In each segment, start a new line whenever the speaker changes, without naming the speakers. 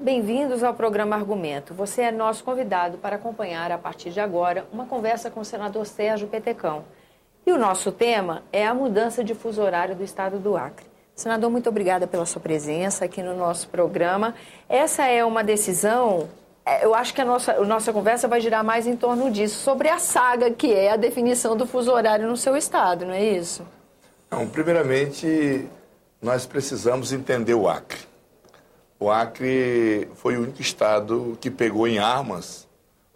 Bem-vindos ao programa Argumento. Você é nosso convidado para acompanhar, a partir de agora, uma conversa com o senador Sérgio Petecão. E o nosso tema é a mudança de fuso horário do estado do Acre. Senador, muito obrigada pela sua presença aqui no nosso programa. Essa é uma decisão, eu acho que a nossa conversa vai girar mais em torno disso, sobre a saga que é a definição do fuso horário no seu estado, não é isso?
Não, primeiramente, nós precisamos entender o Acre. O Acre foi o único estado que pegou em armas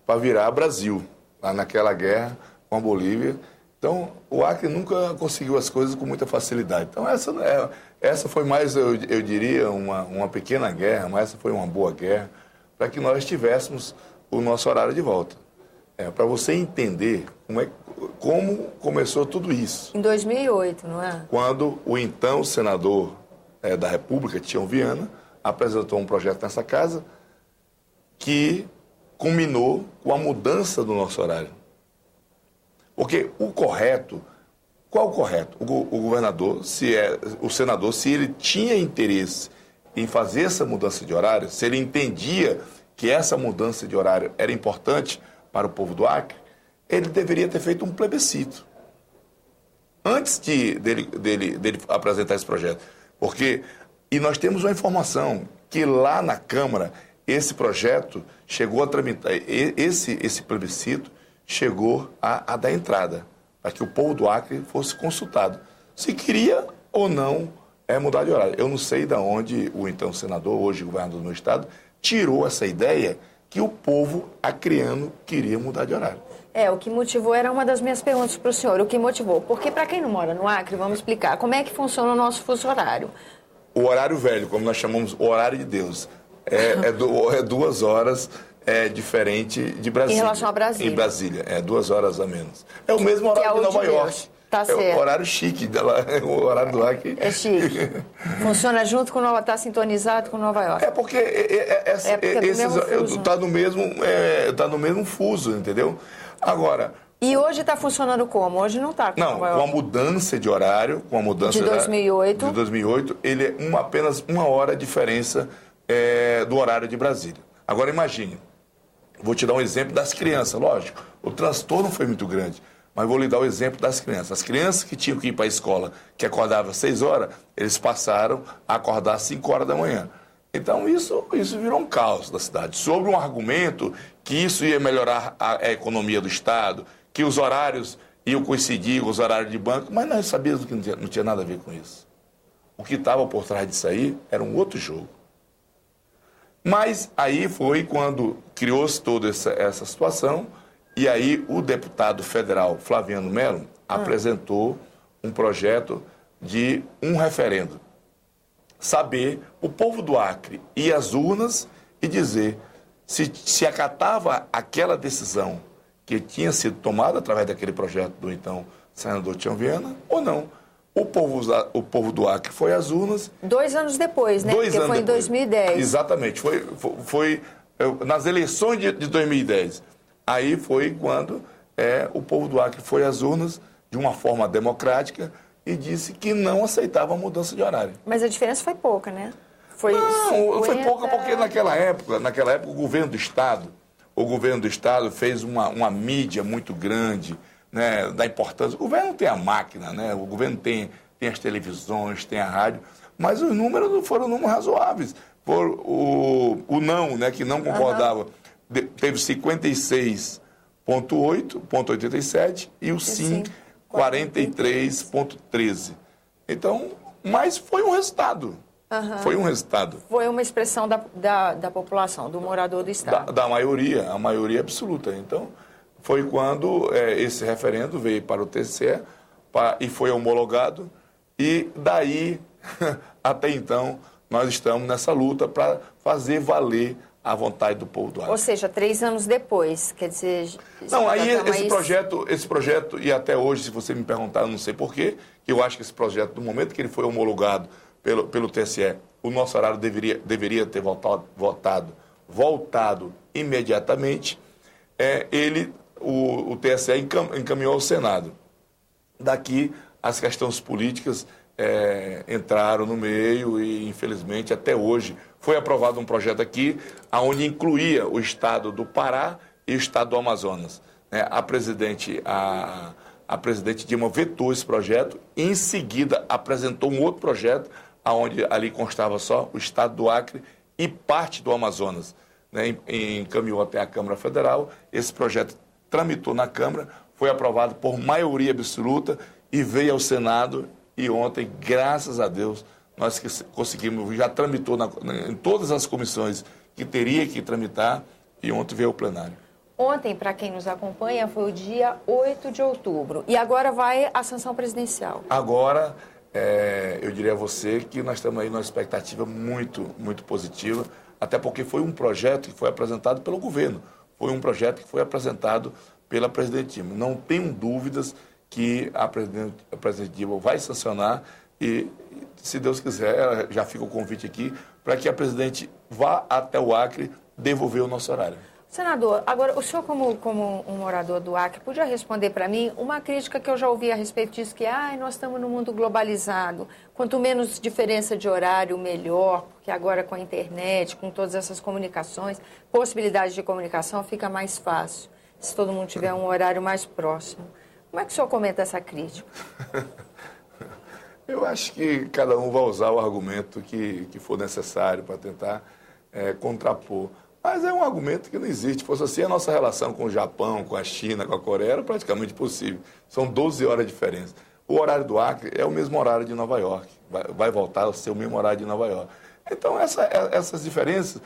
para virar Brasil, lá naquela guerra com a Bolívia. Então, o Acre nunca conseguiu as coisas com muita facilidade. Então, essa foi mais, eu diria, uma pequena guerra, mas essa foi uma boa guerra, para que nós tivéssemos o nosso horário de volta. Para você entender como começou tudo isso.
Em 2008, não é?
Quando o então senador da República, Tião Viana, apresentou um projeto nessa casa que culminou com a mudança do nosso horário. Porque o correto, qual o correto? O governador, o senador, se ele tinha interesse em fazer essa mudança de horário, se ele entendia que essa mudança de horário era importante para o povo do Acre, ele deveria ter feito um plebiscito antes dele apresentar esse projeto. E nós temos uma informação que lá na Câmara, esse projeto chegou a tramitar, esse plebiscito chegou a dar entrada, para que o povo do Acre fosse consultado, se queria ou não mudar de horário. Eu não sei de onde o então senador, hoje governador do meu estado, tirou essa ideia que o povo acreano queria mudar de horário.
O que motivou era uma das minhas perguntas para o senhor. O que motivou? Porque para quem não mora no Acre, vamos explicar como é que funciona o nosso fuso horário.
O horário velho, como nós chamamos, o horário de Deus, é 2 horas diferente de Brasília.
Em relação a Brasília.
Em Brasília, 2 horas a menos. É o mesmo horário de Nova York.
Tá certo.
É o horário chique, o horário do Acre.
É chique. Funciona junto com está sintonizado com Nova York.
Porque tá no mesmo fuso, entendeu? Agora...
E hoje está funcionando como? Hoje não está com Nova York.
Com a mudança de horário,
de 2008.
De 2008, ele é apenas 1 hora de diferença do horário de Brasília. Agora imagine, vou te dar um exemplo das crianças, lógico, o transtorno foi muito grande, mas vou lhe dar o exemplo das crianças. As crianças que tinham que ir para a escola, que acordavam às 6 horas, eles passaram a acordar às 5 horas da manhã. Então isso virou um caos da cidade. Sobre um argumento que isso ia melhorar a economia do estado, que os horários iam coincidir com os horários de banco, mas nós sabíamos que não tinha nada a ver com isso. O que estava por trás disso aí era um outro jogo. Mas aí foi quando criou-se toda essa situação, e aí o deputado federal Flaviano Melo apresentou um projeto de um referendo. Saber, o povo do Acre ir às urnas e dizer se acatava aquela decisão que tinha sido tomada através daquele projeto do então senador Tião Viana ou não. O povo do Acre foi às urnas...
2 anos depois, né? Porque foi em 2010.
Exatamente. Foi nas eleições de 2010. Aí foi quando o povo do Acre foi às urnas de uma forma democrática e disse que não aceitava a mudança de horário.
Mas a diferença foi pouca, né?
Foi pouca porque naquela época o governo do estado fez uma mídia muito grande, né, da importância. O governo tem a máquina, né, o governo tem as televisões, tem a rádio, mas os números foram números razoáveis. O não, né, que não concordava, teve 56,87 e o sim, 43,13. Então, mas foi um resultado. Foi um resultado.
Foi uma expressão da população, do morador do estado.
Da maioria, a maioria absoluta. Então, foi quando esse referendo veio para o TCE e foi homologado. E daí, até então, nós estamos nessa luta para fazer valer a vontade do povo do Acre.
Ou seja, 3 anos depois, quer dizer...
Não, aí esse projeto, e até hoje, se você me perguntar, eu não sei porquê, que eu acho que esse projeto, do momento que ele foi homologado pelo TSE, o nosso horário deveria ter voltado imediatamente, o TSE encaminhou ao Senado. Daqui, as questões políticas entraram no meio e, infelizmente, até hoje foi aprovado um projeto aqui onde incluía o estado do Pará e o estado do Amazonas. A presidente Dilma vetou esse projeto e, em seguida, apresentou um outro projeto onde ali constava só o estado do Acre e parte do Amazonas. Encaminhou até a Câmara Federal, esse projeto tramitou na Câmara, foi aprovado por maioria absoluta e veio ao Senado e ontem, graças a Deus, nós conseguimos, já tramitou em todas as comissões que teria que tramitar e ontem veio ao plenário.
Ontem, para quem nos acompanha, foi o dia 8 de outubro e agora vai a sanção presidencial.
Agora, eu diria a você que nós estamos aí numa expectativa muito, muito positiva, até porque foi um projeto que foi apresentado pelo governo, foi um projeto que foi apresentado pela presidente Dilma. Não tenho dúvidas que a presidente Dilma vai sancionar e, se Deus quiser, já fica o convite aqui para que a presidente vá até o Acre devolver o nosso horário.
Senador, agora, o senhor, como um morador do Acre, podia responder para mim uma crítica que eu já ouvi a respeito disso, que nós estamos num mundo globalizado, quanto menos diferença de horário, melhor, porque agora com a internet, com todas essas comunicações, possibilidades de comunicação, fica mais fácil, se todo mundo tiver um horário mais próximo. Como é que o senhor comenta essa crítica?
Eu acho que cada um vai usar o argumento que for necessário para tentar contrapor. Mas é um argumento que não existe. Fosse assim, a nossa relação com o Japão, com a China, com a Coreia era praticamente impossível. São 12 horas de diferença. O horário do Acre é o mesmo horário de Nova York. Vai voltar a ser o mesmo horário de Nova York. Então, essas diferenças,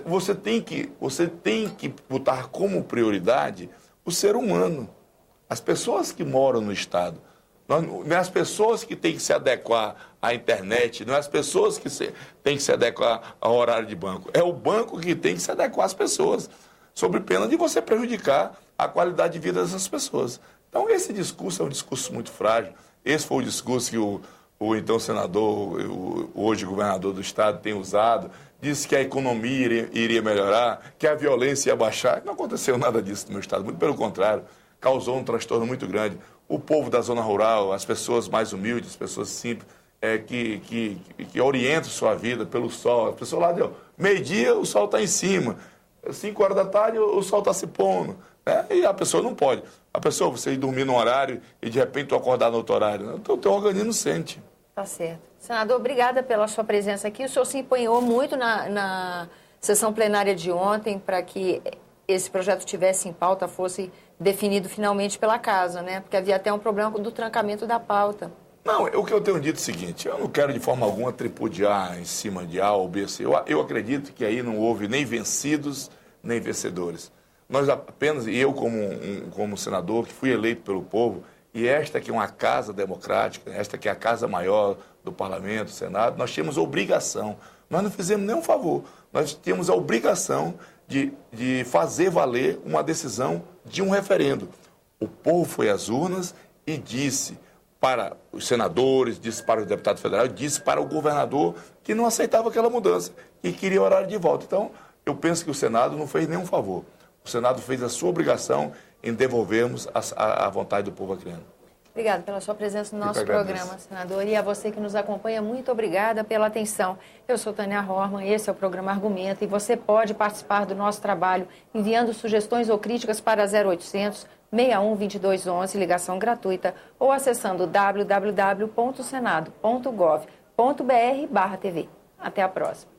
você tem que botar como prioridade o ser humano. As pessoas que moram no Estado. Não é as pessoas que têm que se adequar à internet, não é as pessoas que têm que se adequar ao horário de banco. É o banco que tem que se adequar às pessoas, sob pena de você prejudicar a qualidade de vida dessas pessoas. Então, esse discurso é um discurso muito frágil. Esse foi o discurso que o então senador, hoje governador do Estado, tem usado. Disse que a economia iria melhorar, que a violência ia baixar. Não aconteceu nada disso no meu Estado, muito pelo contrário. Causou um transtorno muito grande. O povo da zona rural, as pessoas mais humildes, as pessoas simples, que orientam sua vida pelo sol. A pessoa lá, meio-dia, o sol está em cima. 5 horas da tarde, o sol está se pondo. E a pessoa não pode. A pessoa, você ir dormir num horário e de repente tu acordar no outro horário. Então, o teu organismo sente.
Tá certo. Senador, obrigada pela sua presença aqui. O senhor se empenhou muito na sessão plenária de ontem para que esse projeto tivesse em pauta, fosse definido finalmente pela casa, né? Porque havia até um problema do trancamento da pauta.
Não, o que eu tenho dito é o seguinte, eu não quero de forma alguma tripudiar em cima de A ou B, C. Eu acredito que aí não houve nem vencidos, nem vencedores. Nós apenas, e eu como senador, que fui eleito pelo povo, e esta que é uma casa democrática, esta que é a casa maior do Parlamento, do Senado, nós tínhamos obrigação. Nós não fizemos nenhum favor. Nós tínhamos a obrigação de fazer valer uma decisão de um referendo. O povo foi às urnas e disse para os senadores, disse para os deputados federais, disse para o governador que não aceitava aquela mudança e queria o horário de volta. Então, eu penso que o Senado não fez nenhum favor. O Senado fez a sua obrigação em devolvermos a vontade do povo acreano.
Obrigada pela sua presença no nosso programa, senador. E a você que nos acompanha, muito obrigada pela atenção. Eu sou Tânia Horman, esse é o programa Argumenta, e você pode participar do nosso trabalho enviando sugestões ou críticas para 0800 61 2211, ligação gratuita, ou acessando www.senado.gov.br/TV. Até a próxima.